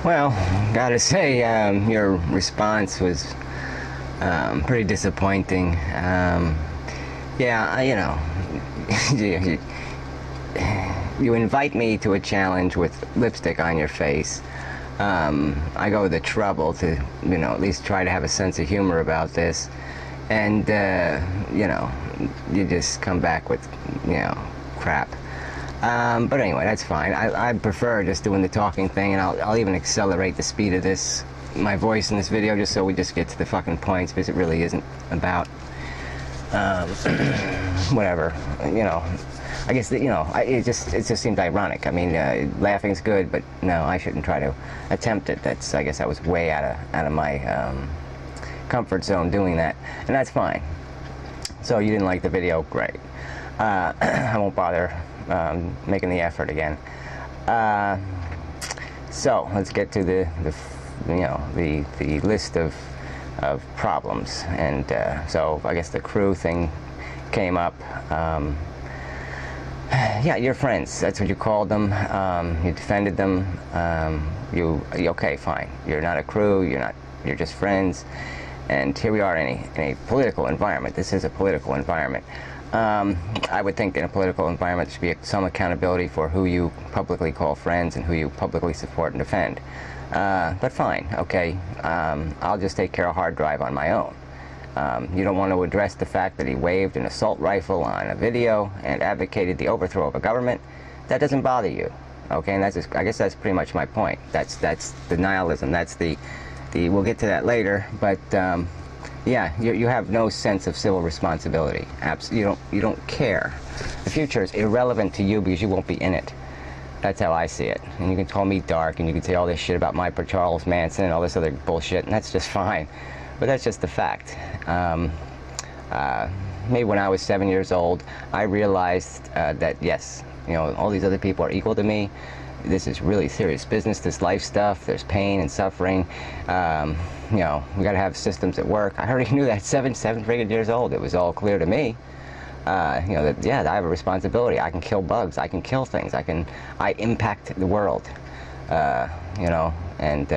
Well, gotta say, your response was pretty disappointing. Yeah, you, you invite me to a challenge with lipstick on your face. I go to the trouble to, at least try to have a sense of humor about this. And, you just come back with, crap. But anyway, that's fine. I prefer just doing the talking thing, and I'll even accelerate the speed of my voice in this video, just so we just get to the fucking points, because it really isn't about, whatever, I guess that, it just seemed ironic. I mean, laughing's good, but no, I shouldn't try to attempt it. I guess I was way out of my comfort zone doing that, and that's fine. So you didn't like the video, great. I won't bother making the effort again. So let's get to the list of problems. And so I guess the crew thing came up. Yeah, your friends, that's what you called them. You defended them. Okay, fine. You're not a crew. You're just friends. And here we are in a political environment. This is a political environment. I would think in a political environment there should be some accountability for who you publicly call friends and who you publicly support and defend. But fine, okay, I'll just take care of hard drive on my own. You don't want to address the fact that he waved an assault rifle on a video and advocated the overthrow of a government. That doesn't bother you, okay? And I guess that's pretty much my point. That's the nihilism. That's we'll get to that later, but yeah, you have no sense of civil responsibility. You don't care. The future is irrelevant to you because you won't be in it. That's how I see it. And you can call me dark, and you can say all this shit about my Charles Manson and all this other bullshit, and that's just fine. But that's just the fact. Maybe when I was 7 years old, I realized that yes, all these other people are equal to me. This is really serious business, this life stuff. There's pain and suffering. We got to have systems that work. I already knew that seven friggin' years old. It was all clear to me. That yeah, I have a responsibility. I can kill bugs. I can kill things. I impact the world. And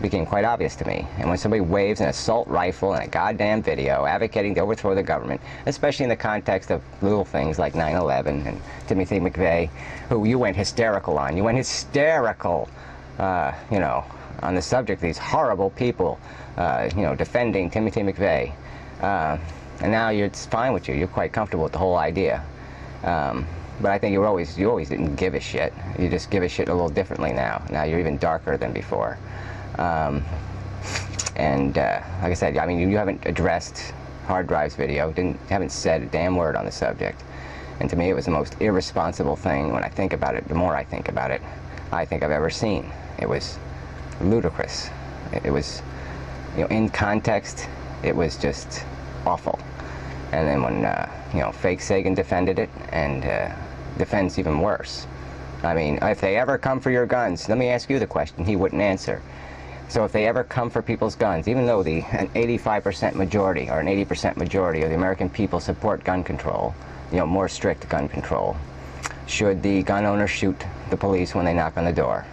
became quite obvious to me. And when somebody waves an assault rifle in a goddamn video advocating the overthrow of the government, especially in the context of little things like 9/11 and Timothy McVeigh, who you went hysterical on. You went hysterical, on the subject of these horrible people, defending Timothy McVeigh. And now it's fine with you. You're quite comfortable with the whole idea. But I think you always didn't give a shit. You just give a shit a little differently now. Now you're even darker than before. Like I said, I mean, you haven't addressed hard drives video, haven't said a damn word on the subject. And to me, it was the most irresponsible thing when I think about it. The more I think about it, I think I've ever seen. It was ludicrous. It was, in context, it was just awful. And then when, fake Sagan defended it, and defends even worse. I mean, if they ever come for your guns, let me ask you the question. He wouldn't answer. So if they ever come for people's guns, even though an 85% majority or an 80% majority of the American people support gun control, more strict gun control, should the gun owner shoot the police when they knock on the door?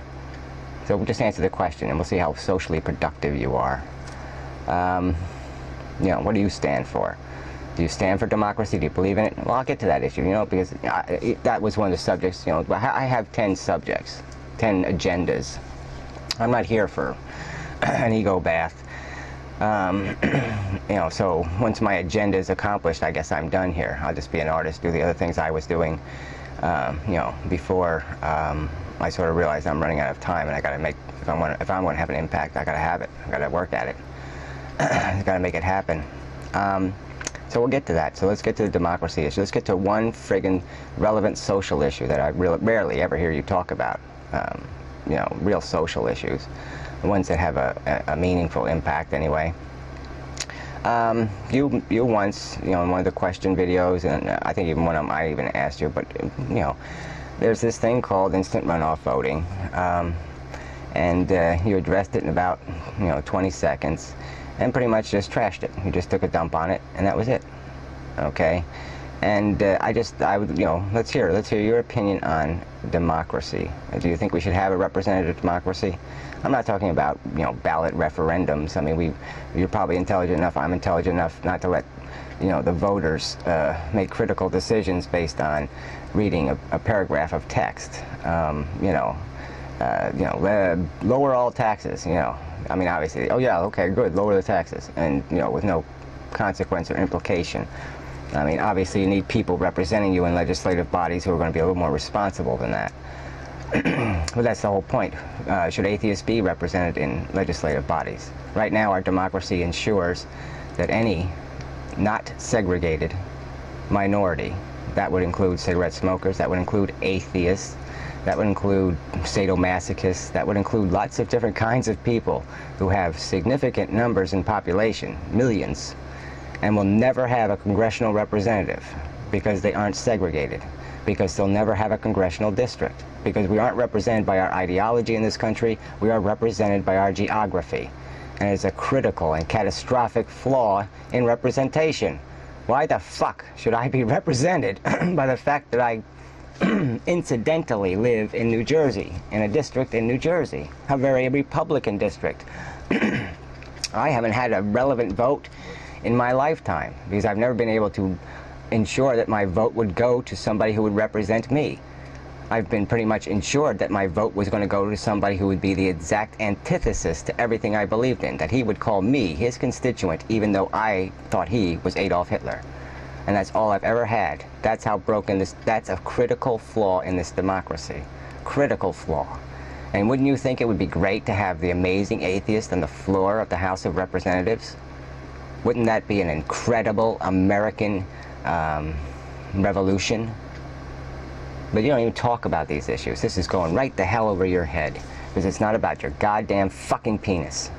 So just answer the question, and we'll see how socially productive you are. What do you stand for? Do you stand for democracy? Do you believe in it? Well, I'll get to that issue, because that was one of the subjects. I have 10 subjects, 10 agendas. I'm not here for an ego bath. So once my agenda is accomplished, I guess I'm done here. I'll just be an artist, do the other things I was doing, before I sort of realized I'm running out of time, and I got to make, if I'm going to have an impact, I got to have it. I got to work at it. I got to make it happen. So we'll get to that. So let's get to the democracy issue. Let's get to one friggin' relevant social issue that I rarely ever hear you talk about. Real social issues, the ones that have a meaningful impact anyway. You once, in one of the question videos, and I think even one of them I even asked you, but there's this thing called instant runoff voting, and you addressed it in about 20 seconds, and pretty much just trashed it. You just took a dump on it, and that was it. Okay. And I would, let's hear your opinion on democracy. Do you think we should have a representative democracy? I'm not talking about, ballot referendums. I mean, you're probably intelligent enough, I'm intelligent enough not to let, the voters make critical decisions based on reading a paragraph of text. Lower all taxes, I mean, obviously, oh yeah, okay, good, lower the taxes, and, with no consequence or implication. I mean, obviously you need people representing you in legislative bodies who are going to be a little more responsible than that. But that's the whole point. Should atheists be represented in legislative bodies? Right now, our democracy ensures that any not segregated minority, that would include cigarette smokers, that would include atheists, that would include sadomasochists, that would include lots of different kinds of people who have significant numbers in population, millions, and will never have a congressional representative because they aren't segregated, because they'll never have a congressional district, because we aren't represented by our ideology in this country, we are represented by our geography. And it's a critical and catastrophic flaw in representation. Why the fuck should I be represented by the fact that I incidentally live in New Jersey, in a district in New Jersey, a very Republican district? I haven't had a relevant vote in my lifetime because I've never been able to ensure that my vote would go to somebody who would represent me. I've been pretty much ensured that my vote was going to go to somebody who would be the exact antithesis to everything I believed in, that he would call me his constituent even though I thought he was Adolf Hitler. And that's all I've ever had. That's how broken this, that's a critical flaw in this democracy. Critical flaw. And wouldn't you think it would be great to have the amazing atheist on the floor of the House of Representatives? Wouldn't that be an incredible American revolution? But you don't even talk about these issues. This is going right the hell over your head because it's not about your goddamn fucking penis.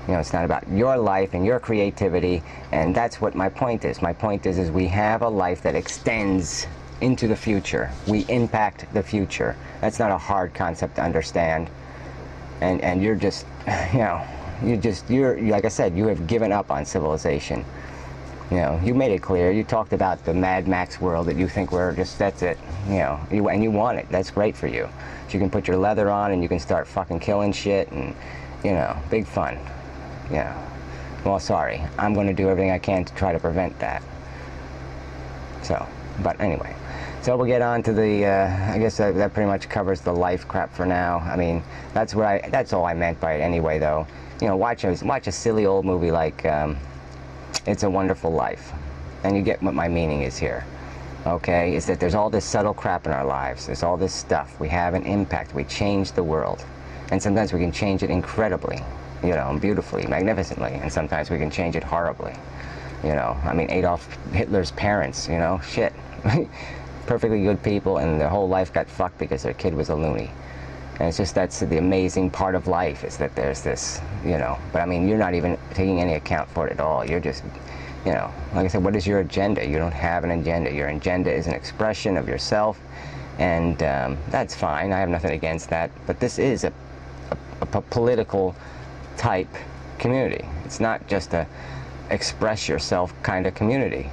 It's not about your life and your creativity, and that's what my point is. My point is we have a life that extends into the future. We impact the future. That's not a hard concept to understand. And you're just, you're like I said, you have given up on civilization. You made it clear. You talked about the Mad Max world that you think we're just, that's it. And you want it. That's great for you. So you can put your leather on and you can start fucking killing shit and, big fun. Well, sorry. I'm going to do everything I can to try to prevent that. So, but anyway. So we'll get on to the, I guess that pretty much covers the life crap for now. I mean, that's all I meant by it anyway, though. Watch a silly old movie like It's a Wonderful Life, and you get what my meaning is here. Okay, is that there's all this subtle crap in our lives. There's all this stuff. We have an impact. We change the world, and sometimes we can change it incredibly, beautifully, magnificently, and sometimes we can change it horribly. I mean, Adolf Hitler's parents, shit. Perfectly good people, and their whole life got fucked because their kid was a loony. And it's just, that's the amazing part of life, is that there's this, but I mean, you're not even taking any account for it at all. You're just, like I said, what is your agenda? You don't have an agenda. Your agenda is an expression of yourself, and that's fine. I have nothing against that. But this is a political type community. It's not just a express yourself kind of community.